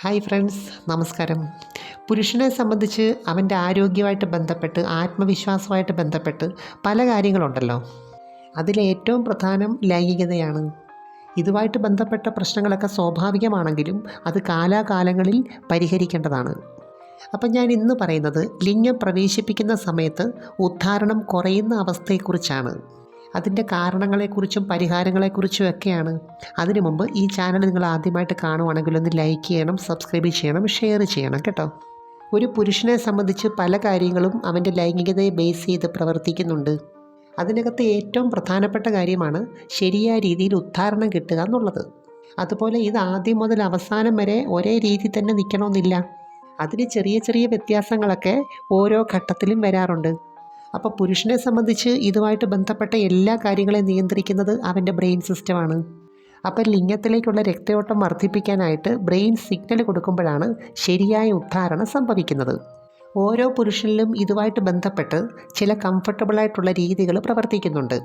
Hi friends, നമസ്കാരം. പുരുഷനെ സംബന്ധിച്ച് അവൻ്റെ ആരോഗ്യമായിട്ട് ബന്ധപ്പെട്ട് ആത്മവിശ്വാസമായിട്ട് ബന്ധപ്പെട്ട് പല കാര്യങ്ങളുണ്ടല്ലോ. അതിലേറ്റവും പ്രധാനം ലൈംഗികതയാണ്. ഇതുമായിട്ട് ബന്ധപ്പെട്ട പ്രശ്നങ്ങളൊക്കെ സ്വാഭാവികമാണെങ്കിലും അത് കാലാകാലങ്ങളിൽ പരിഹരിക്കേണ്ടതാണ്. അപ്പം ഞാൻ ഇന്ന് പറയുന്നത് ലിംഗം പ്രവേശിപ്പിക്കുന്ന സമയത്ത് ഉദ്ധാരണം കുറയുന്ന അവസ്ഥയെക്കുറിച്ചാണ്. അതിൻ്റെ കാരണങ്ങളെക്കുറിച്ചും പരിഹാരങ്ങളെക്കുറിച്ചും ഒക്കെയാണ്. അതിനു മുമ്പ് ഈ ചാനൽ നിങ്ങൾ ആദ്യമായിട്ട് കാണുവാണെങ്കിൽ ഒന്ന് ലൈക്ക് ചെയ്യണം, സബ്സ്ക്രൈബ് ചെയ്യണം, ഷെയർ ചെയ്യണം കേട്ടോ. ഒരു പുരുഷനെ സംബന്ധിച്ച് പല കാര്യങ്ങളും അവൻ്റെ ലൈംഗികതയെ ബേസ് ചെയ്ത് പ്രവർത്തിക്കുന്നുണ്ട്. അതിനകത്ത് ഏറ്റവും പ്രധാനപ്പെട്ട കാര്യമാണ് ശരിയായ രീതിയിൽ ഉദ്ധാരണം കിട്ടുക എന്നുള്ളത്. അതുപോലെ ഇത് ആദ്യം മുതൽ അവസാനം വരെ ഒരേ രീതി തന്നെ നിൽക്കണമെന്നില്ല. അതിന് ചെറിയ ചെറിയ വ്യത്യാസങ്ങളൊക്കെ ഓരോ ഘട്ടത്തിലും വരാറുണ്ട്. അപ്പോൾ പുരുഷനെ സംബന്ധിച്ച് ഇതുമായിട്ട് ബന്ധപ്പെട്ട എല്ലാ കാര്യങ്ങളെയും നിയന്ത്രിക്കുന്നത് അവൻ്റെ ബ്രെയിൻ സിസ്റ്റമാണ്. അപ്പോൾ ലിംഗത്തിലേക്കുള്ള രക്തയോട്ടം വർദ്ധിപ്പിക്കാനായിട്ട് ബ്രെയിൻ സിഗ്നൽ കൊടുക്കുമ്പോഴാണ് ശരിയായ ഉദ്ധാരണം സംഭവിക്കുന്നത്. ഓരോ പുരുഷനിലും ഇതുമായിട്ട് ബന്ധപ്പെട്ട് ചില കംഫർട്ടബിളായിട്ടുള്ള രീതികൾ പ്രവർത്തിക്കുന്നുണ്ട്.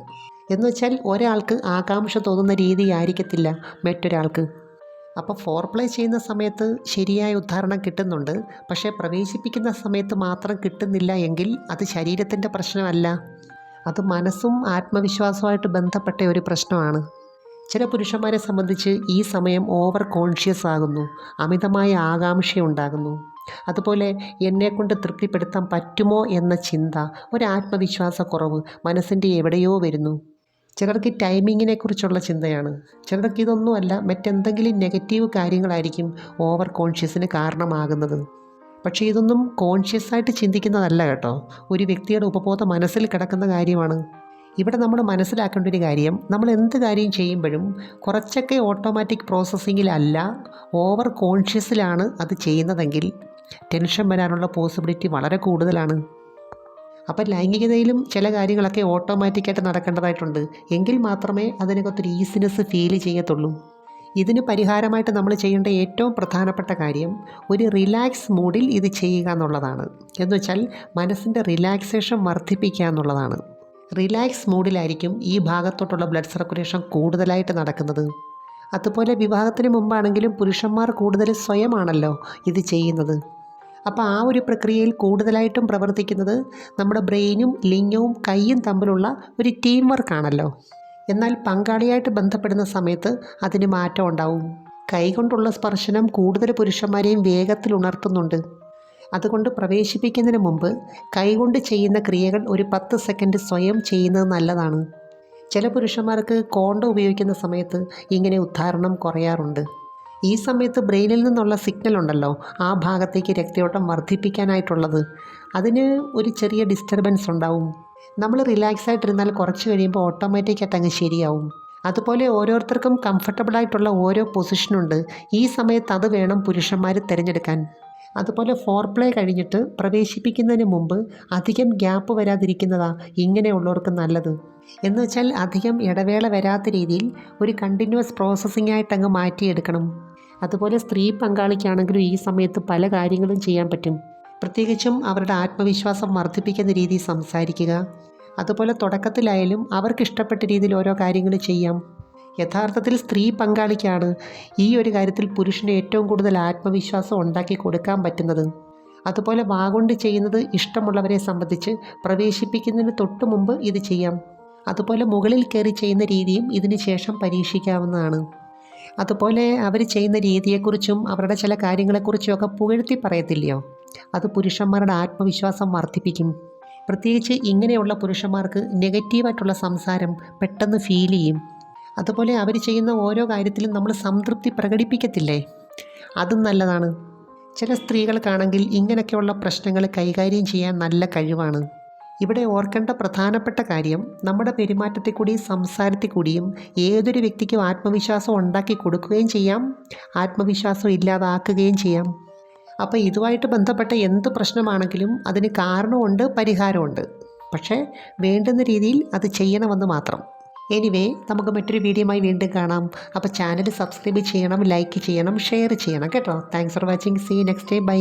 എന്നുവെച്ചാൽ ഒരാൾക്ക് ആകാംക്ഷ തോന്നുന്ന രീതി ആയിരിക്കത്തില്ല മറ്റൊരാൾക്ക്. അപ്പോൾ ഫോർപ്ലേ ചെയ്യുന്ന സമയത്ത് ശരിയായ ഉദ്ധാരണം കിട്ടുന്നുണ്ട്, പക്ഷേ പ്രവേശിപ്പിക്കുന്ന സമയത്ത് മാത്രം കിട്ടുന്നില്ല എങ്കിൽ അത് ശരീരത്തിൻ്റെ പ്രശ്നമല്ല, അത് മനസ്സും ആത്മവിശ്വാസവുമായിട്ട് ബന്ധപ്പെട്ട ഒരു പ്രശ്നമാണ്. ചില പുരുഷന്മാരെ സംബന്ധിച്ച് ഈ സമയം ഓവർ കോൺഷ്യസ് ആകുന്നു, അമിതമായ ആകാംക്ഷയുണ്ടാകുന്നു. അതുപോലെ എന്നെക്കൊണ്ട് തൃപ്തിപ്പെടുത്താൻ പറ്റുമോ എന്ന ചിന്ത, ഒരു ആത്മവിശ്വാസക്കുറവ് മനസ്സിൻ്റെ എവിടെയോ വരുന്നു. ചിലർക്ക് ടൈമിങ്ങിനെ കുറിച്ചുള്ള ചിന്തയാണ്. ചിലർക്ക് ഇതൊന്നുമല്ല, മറ്റെന്തെങ്കിലും നെഗറ്റീവ് കാര്യങ്ങളായിരിക്കും ഓവർ കോൺഷ്യസിന് കാരണമാകുന്നത്. പക്ഷേ ഇതൊന്നും കോൺഷ്യസ് ആയിട്ട് ചിന്തിക്കുന്നതല്ല കേട്ടോ, ഒരു വ്യക്തിയുടെ ഉപബോധ മനസ്സിൽ കിടക്കുന്ന കാര്യമാണ്. ഇവിടെ നമ്മൾ മനസ്സിലാക്കേണ്ട ഒരു കാര്യം, നമ്മൾ എന്ത് കാര്യം ചെയ്യുമ്പോഴും കുറച്ചൊക്കെ ഓട്ടോമാറ്റിക് പ്രോസസ്സിങ്ങിലല്ല, ഓവർ കോൺഷ്യസിലാണ് അത് ചെയ്യുന്നതെങ്കിൽ ടെൻഷൻ വരാനുള്ള പോസിബിലിറ്റി വളരെ കൂടുതലാണ്. അപ്പം ലൈംഗികതയിലും ചില കാര്യങ്ങളൊക്കെ ഓട്ടോമാറ്റിക്കായിട്ട് നടക്കേണ്ടതായിട്ടുണ്ട്. എങ്കിൽ മാത്രമേ അതിനകത്തൊരു ഈസിനെസ് ഫീൽ ചെയ്യത്തുള്ളൂ. ഇതിന് പരിഹാരമായിട്ട് നമ്മൾ ചെയ്യേണ്ട ഏറ്റവും പ്രധാനപ്പെട്ട കാര്യം ഒരു റിലാക്സ് മൂഡിൽ ഇത് ചെയ്യുക എന്നുള്ളതാണ്. എന്നുവെച്ചാൽ മനസ്സിൻ്റെ റിലാക്സേഷൻ വർദ്ധിപ്പിക്കുക എന്നുള്ളതാണ്. റിലാക്സ് മൂഡിലായിരിക്കും ഈ ഭാഗത്തോട്ടുള്ള ബ്ലഡ് സർക്കുലേഷൻ കൂടുതലായിട്ട് നടക്കുന്നത്. അതുപോലെ വിവാഹത്തിന് മുമ്പാണെങ്കിലും പുരുഷന്മാർ കൂടുതൽ സ്വയമാണല്ലോ ഇത് ചെയ്യുന്നത്. അപ്പോൾ ആ ഒരു പ്രക്രിയയിൽ കൂടുതലായിട്ടും പ്രവർത്തിക്കുന്നത് നമ്മുടെ ബ്രെയിനും ലിംഗവും കൈയും തമ്മിലുള്ള ഒരു ടീം വർക്കാണല്ലോ. എന്നാൽ പങ്കാളിയായിട്ട് ബന്ധപ്പെടുന്ന സമയത്ത് അതിന് മാറ്റം ഉണ്ടാവും. കൈകൊണ്ടുള്ള സ്പർശനം കൂടുതൽ പുരുഷന്മാരെയും വേഗത്തിൽ ഉണർത്തുന്നുണ്ട്. അതുകൊണ്ട് പ്രവേശിപ്പിക്കുന്നതിന് മുമ്പ് കൈകൊണ്ട് ചെയ്യുന്ന ക്രിയകൾ ഒരു 10 സെക്കൻഡ് സ്വയം ചെയ്യുന്നത് നല്ലതാണ്. ചില പുരുഷന്മാർക്ക് കോണ്ടം ഉപയോഗിക്കുന്ന സമയത്ത് ഇങ്ങനെ ഉദ്ധാരണം കുറയാറുണ്ട്. ഈ സമയത്ത് ബ്രെയിനിൽ നിന്നുള്ള സിഗ്നൽ ഉണ്ടല്ലോ, ആ ഭാഗത്തേക്ക് രക്തയോട്ടം വർദ്ധിപ്പിക്കാനായിട്ടുള്ളത്, അതിന് ഒരു ചെറിയ ഡിസ്റ്റർബൻസ് ഉണ്ടാവും. നമ്മൾ റിലാക്സ് ആയിട്ടിരുന്നാൽ കുറച്ച് കഴിയുമ്പോൾ ഓട്ടോമാറ്റിക്കായിട്ട് അങ്ങ് ശരിയാവും. അതുപോലെ ഓരോരുത്തർക്കും കംഫർട്ടബിളായിട്ടുള്ള ഓരോ പൊസിഷനുണ്ട്. ഈ സമയത്ത് അത് വേണം പുരുഷന്മാർ തിരഞ്ഞെടുക്കാൻ. അതുപോലെ ഫോർപ്ലേ കഴിഞ്ഞിട്ട് പ്രവേശിപ്പിക്കുന്നതിന് മുമ്പ് അധികം ഗ്യാപ്പ് വരാതിരിക്കുന്നതാ ഇങ്ങനെയുള്ളവർക്ക് നല്ലത്. എന്ന് വെച്ചാൽ അധികം ഇടവേള വരാത്ത രീതിയിൽ ഒരു കണ്ടിന്യൂസ് പ്രോസസ്സിംഗ് ആയിട്ട് അങ്ങ് മാറ്റിയെടുക്കണം. അതുപോലെ സ്ത്രീ പങ്കാളിക്കാണെങ്കിലും ഈ സമയത്ത് പല കാര്യങ്ങളും ചെയ്യാൻ പറ്റും. പ്രത്യേകിച്ചും അവരുടെ ആത്മവിശ്വാസം വർദ്ധിപ്പിക്കുന്ന രീതിയിൽ സംസാരിക്കുക. അതുപോലെ തുടക്കത്തിലായാലും അവർക്ക് ഇഷ്ടപ്പെട്ട രീതിയിൽ ഓരോ കാര്യങ്ങൾ ചെയ്യാം. യഥാർത്ഥത്തിൽ സ്ത്രീ പങ്കാളിക്കാണ് ഈ ഒരു കാര്യത്തിൽ പുരുഷന് ഏറ്റവും കൂടുതൽ ആത്മവിശ്വാസം ഉണ്ടാക്കി കൊടുക്കാൻ പറ്റുന്നത്. അതുപോലെ വാഗൊണ്ട് ചെയ്യുന്നത് ഇഷ്ടമുള്ളവരെ സംബന്ധിച്ച് പ്രവേശിപ്പിക്കുന്നതിന് തൊട്ട് മുമ്പ് ഇത് ചെയ്യാം. അതുപോലെ മുകളിൽ കയറി ചെയ്യുന്ന രീതിയും ഇതിന് ശേഷം പരീക്ഷിക്കാവുന്നതാണ്. അതുപോലെ അവർ ചെയ്യുന്ന രീതിയെക്കുറിച്ചും അവരുടെ ചില കാര്യങ്ങളെക്കുറിച്ചും ഒക്കെ പുകഴ്ത്തി പറയത്തില്ലയോ, അത് പുരുഷന്മാരുടെ ആത്മവിശ്വാസം വർദ്ധിപ്പിക്കും. പ്രത്യേകിച്ച് ഇങ്ങനെയുള്ള പുരുഷന്മാർക്ക് നെഗറ്റീവായിട്ടുള്ള സംസാരം പെട്ടെന്ന് ഫീൽ ചെയ്യും. അതുപോലെ അവർ ചെയ്യുന്ന ഓരോ കാര്യത്തിലും നമ്മൾ സംതൃപ്തി പ്രകടിപ്പിക്കത്തില്ലേ, അതും നല്ലതാണ്. ചില സ്ത്രീകൾക്കാണെങ്കിൽ ഇങ്ങനെയൊക്കെയുള്ള പ്രശ്നങ്ങൾ കൈകാര്യം ചെയ്യാൻ നല്ല കഴിവാണ്. ഇവിടെ ഓർക്കേണ്ട പ്രധാനപ്പെട്ട കാര്യം, നമ്മുടെ പെരുമാറ്റത്തിൽ കൂടിയും സംസാരത്തിൽ കൂടിയും ഏതൊരു വ്യക്തിക്കും ആത്മവിശ്വാസം ഉണ്ടാക്കി കൊടുക്കുകയും ചെയ്യാം, ആത്മവിശ്വാസം ഇല്ലാതാക്കുകയും ചെയ്യാം. അപ്പോൾ ഇതുമായിട്ട് ബന്ധപ്പെട്ട എന്ത് പ്രശ്നമാണെങ്കിലും അതിന് കാരണമുണ്ട്, പരിഹാരമുണ്ട്. പക്ഷേ വേണ്ടുന്ന രീതിയിൽ അത് ചെയ്യണമെന്ന് മാത്രം. എനിവേ, നമുക്ക് മറ്റൊരു വീഡിയോയുമായി വീണ്ടും കാണാം. അപ്പോൾ ചാനൽ സബ്സ്ക്രൈബ് ചെയ്യണം, ലൈക്ക് ചെയ്യണം, ഷെയർ ചെയ്യണം കേട്ടോ. Thanks for watching. See you next day. By.